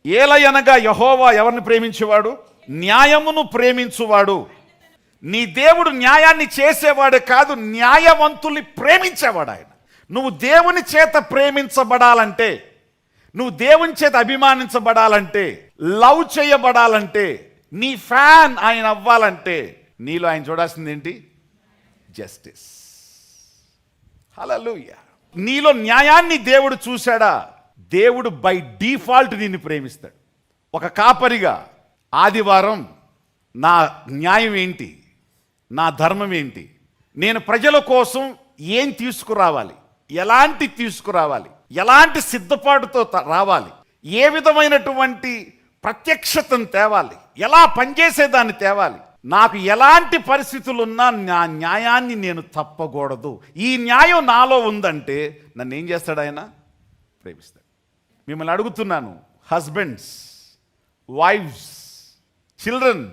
ఏలయనగా యెహోవా ఎవరిని ప్రేమించేవాడు? న్యాయమును ప్రేమించువాడు. నీ దేవుడు న్యాయాన్ని చేసేవాడే కాదు, న్యాయవంతుల్ని ప్రేమించేవాడు ఆయన. నువ్వు దేవుని చేత ప్రేమించబడాలంటే, నువ్వు దేవుని చేత అభిమానించబడాలంటే, లవ్ చేయబడాలంటే, నీ ఫ్యాన్ ఆయన అవ్వాలంటే, నీలో ఆయన చూడాల్సింది ఏంటి? జస్టిస్. హల్లెలూయా. నీలో న్యాయాన్ని దేవుడు చూశాడా? దేవుడు బై డిఫాల్ట్ నిన్ను ప్రేమిస్తాడు. ఒక కాపరిగా ఆదివారం నా న్యాయం ఏంటి, నా ధర్మం ఏంటి, నేను ప్రజల కోసం ఏం తీసుకురావాలి, ఎలాంటి తీసుకురావాలి, ఎలాంటి సిద్ధపాటుతో రావాలి, ఏ విధమైనటువంటి ప్రత్యక్షతను తేవాలి, ఎలా పనిచేసేదాన్ని తేవాలి, నాకు ఎలాంటి పరిస్థితులున్నా నా న్యాయాన్ని నేను తప్పకూడదు, ఈ న్యాయం నాలో ఉందంటే నన్ను ఏం చేస్తాడు? ఆయన ప్రేమిస్తాడు. మిమ్మల్ని అడుగుతున్నాను, husbands, wives, children,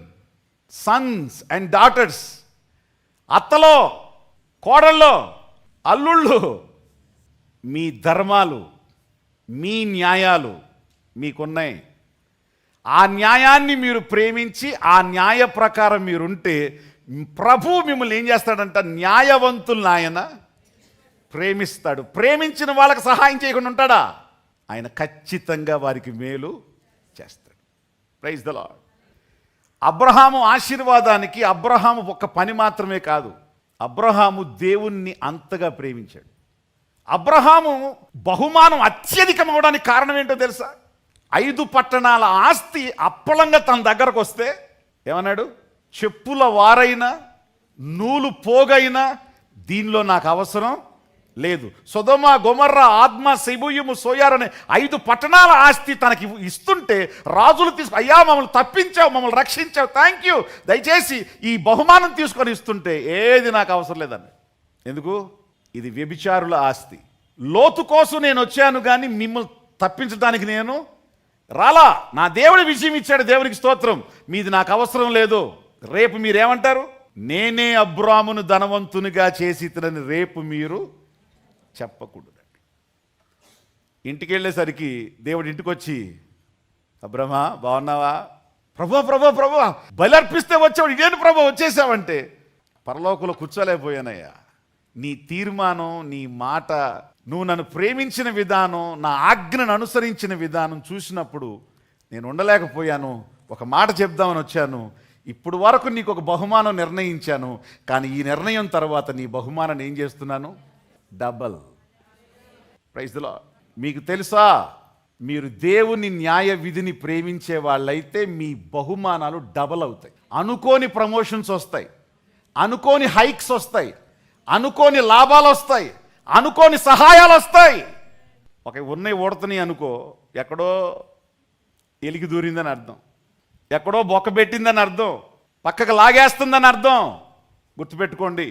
sons and daughters, అత్తలో, కోడల్లో, అల్లుళ్ళు, మీ ధర్మాలు, మీ న్యాయాలు మీకున్నాయి. ఆ న్యాయాన్ని మీరు ప్రేమించి ఆ న్యాయ ప్రకారం మీరుంటే ప్రభు మిమ్మల్ని ఏం చేస్తాడంట? న్యాయవంతులను ఆయన ప్రేమిస్తాడు. ప్రేమించిన వాళ్ళకి సహాయం చేయకుండా ఉంటాడా? ఆయన ఖచ్చితంగా వారికి మేలు చేస్తాడు. Praise the lord. అబ్రహాము ఆశీర్వాదానికి అబ్రహాము ఒక్క పని మాత్రమే కాదు, అబ్రహాము దేవుణ్ణి అంతగా ప్రేమించాడు. అబ్రహాము బహుమానం అత్యధికం అవడానికి కారణం ఏంటో తెలుసా? 5 పట్టణాల ఆస్తి అప్పలంగా తన దగ్గరకు వస్తే ఏమన్నాడు? చెప్పుల వారైనా నూలు పోగైనా దీనిలో నాకు అవసరం లేదు. సొదొమ, గొమొర్రా, ఆద్మా, సెబోయిము, సోయార్ అనే 5 పట్టణాల ఆస్తి తనకి ఇస్తుంటే రాజులు అయ్యా మమ్మల్ని తప్పించావు, మమ్మల్ని రక్షించావు, థ్యాంక్ యూ, దయచేసి ఈ బహుమానం తీసుకొని ఇస్తుంటే ఏది నాకు అవసరం లేదండి. ఎందుకు? ఇది వ్యభిచారుల ఆస్తి. లోతు కోసం నేను వచ్చాను కానీ మిమ్మల్ని తప్పించడానికి నేను రాలా. నా దేవుడి విజయం ఇచ్చాడు, దేవునికి స్తోత్రం. మీది నాకు అవసరం లేదు. రేపు మీరేమంటారు? నేనే అబ్రామును ధనవంతునిగా చేసి ఇతనని రేపు మీరు చెప్పకూడదు. ఇంటికి వెళ్ళేసరికి దేవుడు ఇంటికి వచ్చి, అబ్రహ్మా బాగున్నావా? ప్రభు ప్రభు ప్రభు బలర్పిస్తే వచ్చావు, ఇదేంటి ప్రభు వచ్చేసావంటే, పరలోకంలో కూర్చోలేకపోయానయ్యా. నీ తీర్మానం, నీ మాట, నువ్వు నన్ను ప్రేమించిన విధానం, నా ఆజ్ఞను అనుసరించిన విధానం చూసినప్పుడు నేను ఉండలేకపోయాను. ఒక మాట చెప్దామని వచ్చాను. ఇప్పుడు వరకు నీకు ఒక బహుమానం నిర్ణయించాను, కానీ ఈ నిర్ణయం తర్వాత నీ బహుమానాన్ని ఏం చేస్తున్నాను? డబల్. Praise the Lord. మీకు తెలుసా, మీరు దేవుని న్యాయ విధిని ప్రేమించే వాళ్ళైతే మీ బహుమానాలు డబల్ అవుతాయి. అనుకోని ప్రమోషన్స్ వస్తాయి, అనుకోని హైక్స్ వస్తాయి, అనుకోని లాభాలు వస్తాయి, అనుకోని సహాయాలు వస్తాయి. ఒక ఉన్నాయి ఓడతని అనుకో, ఎక్కడో ఎలికి దూరిందని అర్థం, ఎక్కడో బొక్క పెట్టిందని అర్థం, పక్కకు లాగేస్తుందని అర్థం. గుర్తుపెట్టుకోండి,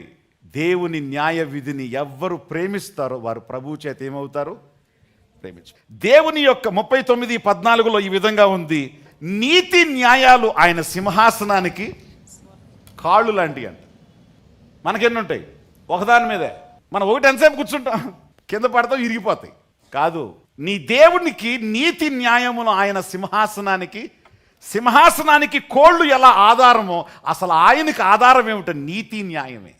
దేవుని న్యాయ విధిని ఎవ్వరు ప్రేమిస్తారో వారు ప్రభువు చేత ఏమవుతారు? ప్రేమించు. దేవుని యొక్క 39:14 ఈ విధంగా ఉంది, నీతి న్యాయాలు ఆయన సింహాసనానికి కాళ్ళు లాంటివి అంట. మనకెన్ని ఉంటాయి? ఒకదాని మీదే మనం ఒకటి ఎంతసేపు కూర్చుంటాం, కింద పడతాం, ఇరిగిపోతాయి. కాదు, నీ దేవునికి నీతి న్యాయములు ఆయన సింహాసనానికి కోళ్ళు ఎలా ఆధారమో అసలు ఆయనకి ఆధారం ఏమిటో నీతి న్యాయమే.